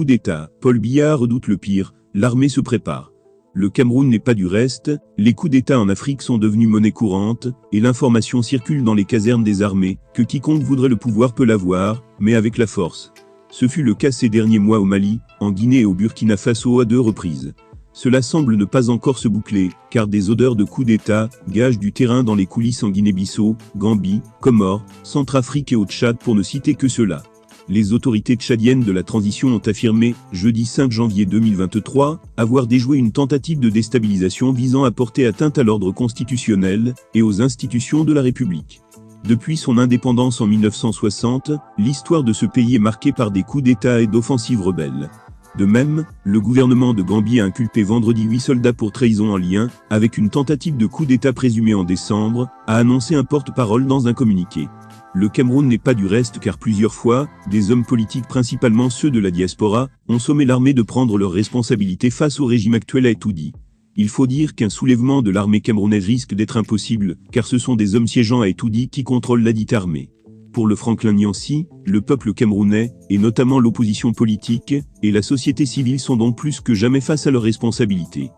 coup d'État. Paul Biya redoute le pire, l'armée se prépare. Le Cameroun n'est pas du reste, les coups d'État en Afrique sont devenus monnaie courante, et l'information circule dans les casernes des armées, que quiconque voudrait le pouvoir peut l'avoir, mais avec la force. Ce fut le cas ces derniers mois au Mali, en Guinée et au Burkina Faso à 2 reprises. Cela semble ne pas encore se boucler, car des odeurs de coups d'État gagent du terrain dans les coulisses en Guinée-Bissau, Gambie, Comores, Centrafrique et au Tchad pour ne citer que cela. Les autorités tchadiennes de la transition ont affirmé, jeudi 5 janvier 2023, avoir déjoué une tentative de déstabilisation visant à porter atteinte à l'ordre constitutionnel et aux institutions de la République. Depuis son indépendance en 1960, l'histoire de ce pays est marquée par des coups d'État et d'offensives rebelles. De même, le gouvernement de Gambie a inculpé vendredi 8 soldats pour trahison en lien avec une tentative de coup d'État présumée en décembre, a annoncé un porte-parole dans un communiqué. Le Cameroun n'est pas du reste car plusieurs fois, des hommes politiques principalement ceux de la diaspora, ont sommé l'armée de prendre leurs responsabilités face au régime actuel, a tout dit. Il faut dire qu'un soulèvement de l'armée camerounaise risque d'être impossible, car ce sont des hommes siégeants à Etoudi qui contrôlent la dite armée. Pour le Franklin Nyansi, le peuple camerounais, et notamment l'opposition politique, et la société civile sont donc plus que jamais face à leurs responsabilités.